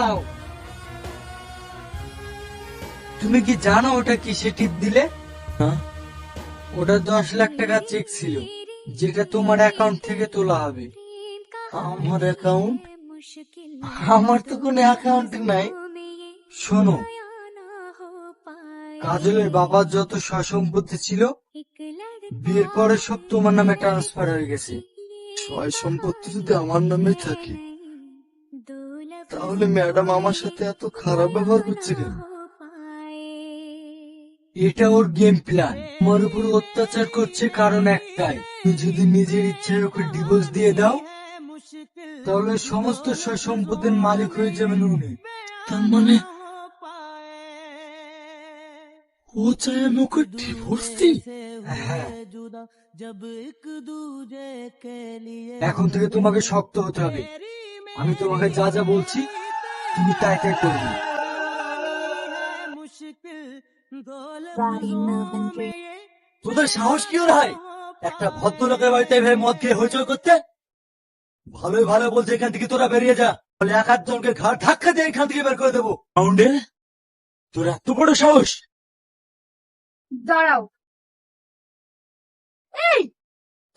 দাঁড়াও, তুমি কি জানো ওটা কিসে টিপ দিলে? হ্যাঁ, ওটা 10 লাখ টাকা চেক ছিল, যেটা তোমার অ্যাকাউন্ট থেকে তোলা হবে। আমার অ্যাকাউন্ট? আমার তো কোনো অ্যাকাউন্ট নাই। শোনো, কাজলের বাবার যত সয়-সম্পত্তি ছিল বিয়ের পরে সব তোমার নামে ট্রান্সফার হয়ে গেছে। সয় সম্পত্তি যদি আমার নামে থাকে, তাহলে ম্যাডাম আমার সাথে এত খারাপ ব্যবহার করছে কেন? এটা ওর গেম প্ল্যান। আমার উপর অত্যাচার করছে কারণ একটাই, তুমি যদি নিজের ইচ্ছার উপর ডিভোর্স দিয়ে দাও তাহলে সমস্ত সয় সম্পত্তির মালিক হয়ে যাবেন উনি। তার মানে ও চায় আমি ওকে ডিভোর্স দিই? হ্যাঁ, এখন থেকে তোমাকে শক্ত হতে হবে। আমি তোমাকে যা যা বলছি তুমি তাই তাই করবে। তোদের সাহস কি ওর হয় একটা ভদ্রলোকের বাড়িতে এভাবে মদ খেয়ে হইচই করতে? ভালোই ভালো বলছে এখান থেকে তোরা বেরিয়ে যা, বলে এক আধজনকে ঘাড় ধাক্কা দিয়ে এখান থেকে বের করে দেবো। রাউন্ডে তোর এত বড় সাহস! দাঁড়াও, এই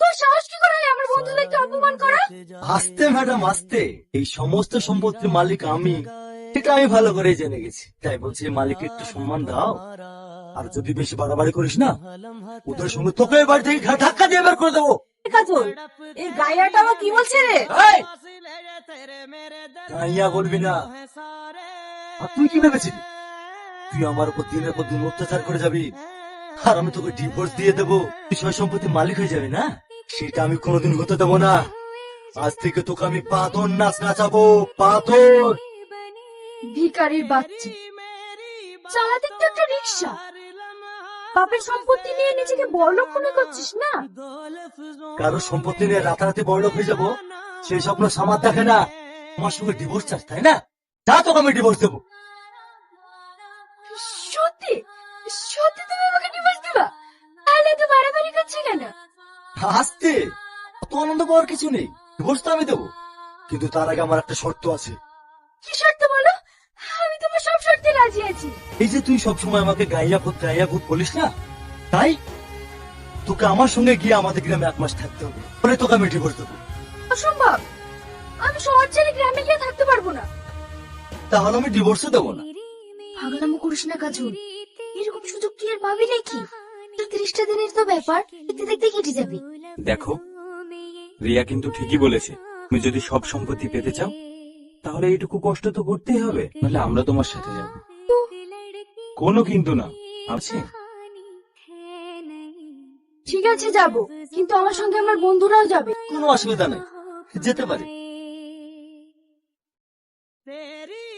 তোর সাহস কি করে হয় আমার বন্ধুদেরকে অপমান করা? আস্তে ম্যাডাম আস্তে, এই সমস্ত সম্পত্তির মালিক আমি, সেটা আমি ভালো করে জেনে গেছি। তাই বলছি মালিককে একটু সম্মান দাও। আর যদি বেশি বাড়াবাড়ি করিস না, ওদের সঙ্গে তোকে এই বাড়ি থেকে ঘাড় ধাক্কা দিয়ে বের করে দেবো। কাজল, এই গাইয়াটা আমার কি বলছে রে? এই! গাইয়া বলবি না। আর তুই কি ভেবেছিলি তুই আমার উপর দিনের পর দিন অত্যাচার করে যাবি আর আমি তোকে ডিভোর্স দিয়ে দেবো, তুই সয় সম্পত্তির মালিক হয়ে যাবে না? সেটা আমি কোনোদিন হতে দেবো না। আজ থেকে তোকে আমি পাথর নাচ নাচাবো, পাথর। ভিখারির বাচ্চা, চালাতে তো একটা রিক্সা, বাপের সম্পত্তি নিয়ে নিজেকে বড়লোক মনে করছিস না? কারো সম্পত্তি নিয়ে রাতারাতি বড়লোক হয়ে যাবো সেই স্বপ্ন সামার দেখে না। আমার সঙ্গে ডিভোর্স চাস তাই না? যা, তোকে আমি ডিভোর্স দেবো। সত্যি সত্যি তুমি আমাকে ডিভোর্স দিবা? তাহলে তো বাড়াবাড়ি করছে কেন? আসতে অত আনন্দ পাওয়ার কিছু নেই, ডিভোর্স তো আমি দেবো, কিন্তু তার আগে আমার একটা শর্ত আছে। কি শর্ত বলো? আমি তোমার সব শর্তে রাজি আছি। এই যে তুই সবসময় আমাকে গাইয়া ভূত বলিস না, তাই তোকে আমার সঙ্গে গিয়ে আমাদের গ্রামে 1 মাস থাকতে হবে, বলে তোকে আমি ডিভোর্স দেবো। অসম্ভব, আমি শহর ছেড়ে গ্রামে গিয়ে থাকতে পারবো না। তাহলে আমি ডিভোর্সও দেবো না। পাগলামো করিস না কাজল, এরকম সুযোগ তুই আর পাবি নাকি? 30টা দিনের তো ব্যাপার, দেখতে দেখতে কেটে যাবে। দেখো, রিয়া কিন্তু ঠিকই বলেছে। তুমি যদি সব সম্পত্তি পেতে চাও তাহলে এইটুকু কষ্ট তো করতেই হবে, নাহলে আমরা তোমার সাথে যাব। কোনো কিন্তু না, আছে। ঠিক আছে যাব, কিন্তু আমার সঙ্গে আমার বন্ধুরাও যাবে। কোনো অসুবিধা নেই, যেতে পারি।